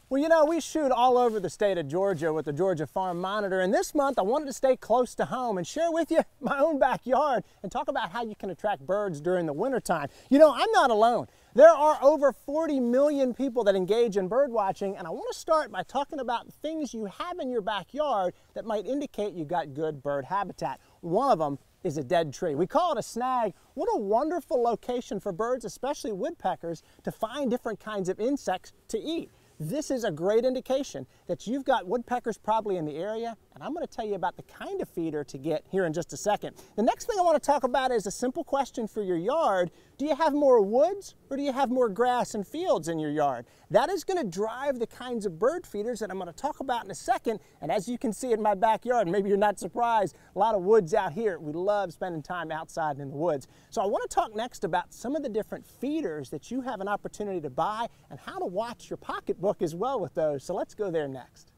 Well, you know, we shoot all over the state of Georgia with the Georgia Farm Monitor, and this month I wanted to stay close to home and share with you my own backyard and talk about how you can attract birds during the wintertime. You know, I'm not alone. There are over 40 million people that engage in bird watching, and I want to start by talking about things you have in your backyard that might indicate you got good bird habitat. One of them is a dead tree. We call it a snag. What a wonderful location for birds, especially woodpeckers, to find different kinds of insects to eat. This is a great indication that you've got woodpeckers probably in the area, and I'm going to tell you about the kind of feeder to get here in just a second. The next thing I want to talk about is a simple question for your yard. Do you have more woods or do you have more grass and fields in your yard? That is going to drive the kinds of bird feeders that I'm going to talk about in a second. And as you can see in my backyard, maybe you're not surprised, a lot of woods out here. We love spending time outside in the woods. So I want to talk next about some of the different feeders that you have an opportunity to buy and how to watch your pocketbook as well with those. So let's go there next.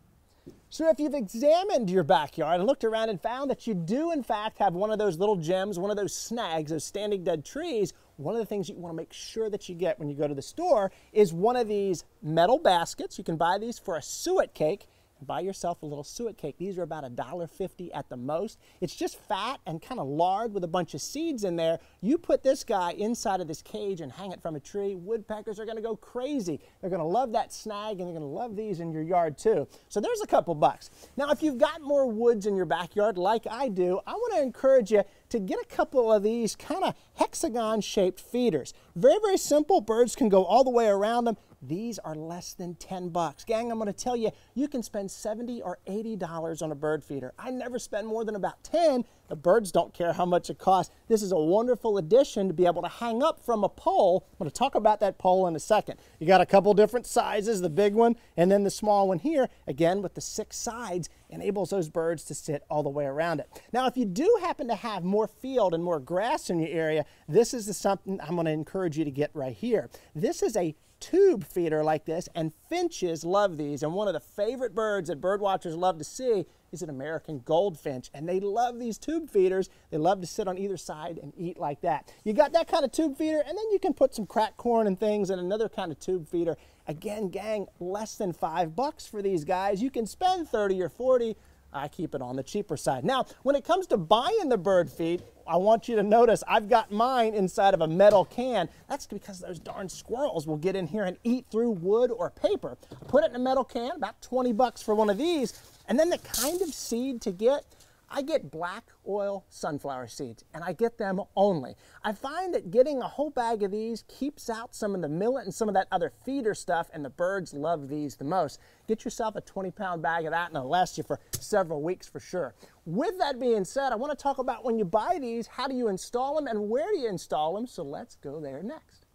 So if you've examined your backyard and looked around and found that you do in fact have one of those little gems, one of those snags, those standing dead trees, one of the things you want to make sure that you get when you go to the store is one of these metal baskets. You can buy these for a suet cake. Buy yourself a little suet cake. These are about $1.50 at the most. It's just fat and kind of lard with a bunch of seeds in there. You put this guy inside of this cage and hang it from a tree. Woodpeckers are going to go crazy. They're going to love that snag, and they're going to love these in your yard too. So there's a couple bucks. Now, if you've got more woods in your backyard like I do, I want to encourage you to get a couple of these kind of hexagon-shaped feeders. Very, very simple. Birds can go all the way around them. These are less than 10 bucks. Gang, I'm going to tell you, you can spend $70 or $80 on a bird feeder. I never spend more than about 10. The birds don't care how much it costs. This is a wonderful addition to be able to hang up from a pole. I'm going to talk about that pole in a second. You got a couple different sizes, the big one and then the small one here. Again, with the 6 sides, enables those birds to sit all the way around it. Now, if you do happen to have more field and more grass in your area, this is something I'm going to encourage you to get right here. This is a tube feeder like this, and finches love these, and one of the favorite birds that bird watchers love to see is an American goldfinch, and they love these tube feeders. They love to sit on either side and eat like that. You got that kind of tube feeder, and then you can put some cracked corn and things in another kind of tube feeder. Again, gang, less than 5 bucks for these guys. You can spend 30 or 40. I keep it on the cheaper side. Now, when it comes to buying the bird feed, I want you to notice I've got mine inside of a metal can. That's because those darn squirrels will get in here and eat through wood or paper. Put it in a metal can, about 20 bucks for one of these. And then the kind of seed to get, I get black oil sunflower seeds, and I get them only. I find that getting a whole bag of these keeps out some of the millet and some of that other feeder stuff, and the birds love these the most. Get yourself a 20-pound bag of that, and it'll last you for several weeks for sure. With that being said, I want to talk about when you buy these, how do you install them and where do you install them? So let's go there next.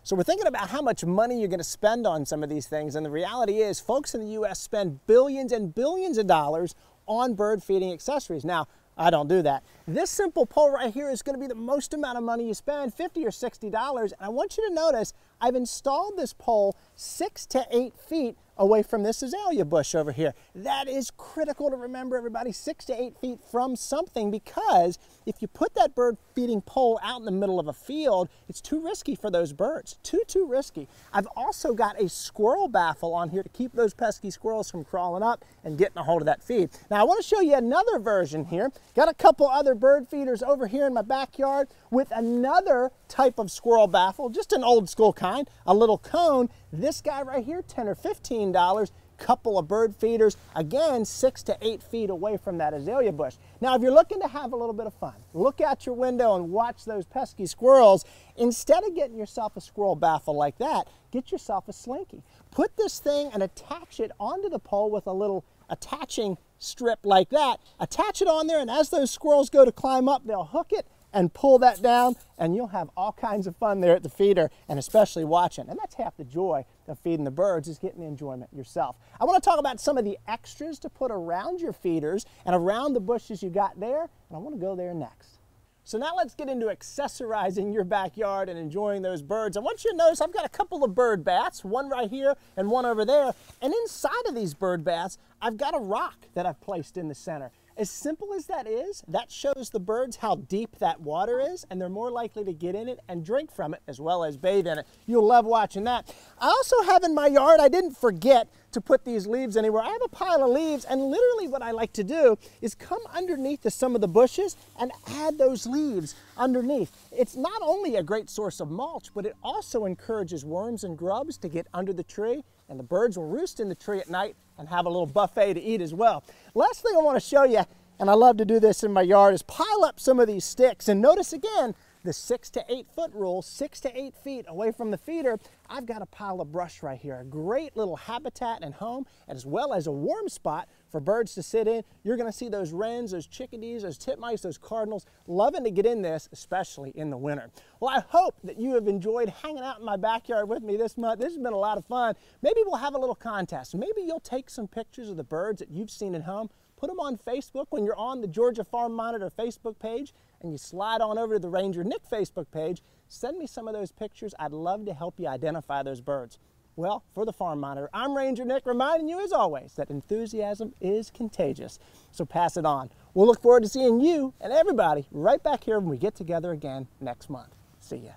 So we're thinking about how much money you're going to spend on some of these things, and the reality is folks in the U.S. spend billions and billions of dollars on bird feeding accessories. Now, I don't do that. This simple pole right here is going to be the most amount of money you spend, $50 or $60. And I want you to notice I've installed this pole 6 to 8 feet away from this azalea bush over here. That is critical to remember, everybody, 6 to 8 feet from something, because if you put that bird feeding pole out in the middle of a field, it's too risky for those birds. Too risky. I've also got a squirrel baffle on here to keep those pesky squirrels from crawling up and getting a hold of that feed. Now I want to show you another version here. Got a couple other bird feeders over here in my backyard with another type of squirrel baffle, just an old school kind, a little cone. This guy right here, $10 or $15. Couple of bird feeders, again 6 to 8 feet away from that azalea bush. Now if you're looking to have a little bit of fun, look out your window and watch those pesky squirrels. Instead of getting yourself a squirrel baffle like that, get yourself a slinky. Put this thing and attach it onto the pole with a little attaching strip like that. Attach it on there, and as those squirrels go to climb up, they'll hook it and pull that down, and you'll have all kinds of fun there at the feeder, and especially watching. And that's half the joy of feeding the birds, is getting the enjoyment yourself. I want to talk about some of the extras to put around your feeders and around the bushes you got there, and I want to go there next. So now let's get into accessorizing your backyard and enjoying those birds. I want you to notice I've got a couple of bird baths, one right here and one over there. And inside of these bird baths, I've got a rock that I've placed in the center. As simple as that is, that shows the birds how deep that water is, and they're more likely to get in it and drink from it as well as bathe in it. You'll love watching that. I also have in my yard, I didn't forget to put these leaves anywhere. I have a pile of leaves, and literally what I like to do is come underneath some of the bushes and add those leaves underneath. It's not only a great source of mulch, but it also encourages worms and grubs to get under the tree, and the birds will roost in the tree at night and have a little buffet to eat as well. Last thing I want to show you, and I love to do this in my yard, is pile up some of these sticks. And notice again, the 6 to 8 foot rule, 6 to 8 feet away from the feeder. I've got a pile of brush right here, a great little habitat and home, as well as a warm spot for birds to sit in. You're gonna see those wrens, those chickadees, those titmice, those cardinals loving to get in this, especially in the winter. Well, I hope that you have enjoyed hanging out in my backyard with me this month. This has been a lot of fun. Maybe we'll have a little contest. Maybe you'll take some pictures of the birds that you've seen at home, put them on Facebook when you're on the Georgia Farm Monitor Facebook page, and you slide on over to the Ranger Nick Facebook page. Send me some of those pictures. I'd love to help you identify those birds. Well, for the Farm Monitor, I'm Ranger Nick, reminding you as always that enthusiasm is contagious. So pass it on. We'll look forward to seeing you and everybody right back here when we get together again next month. See ya.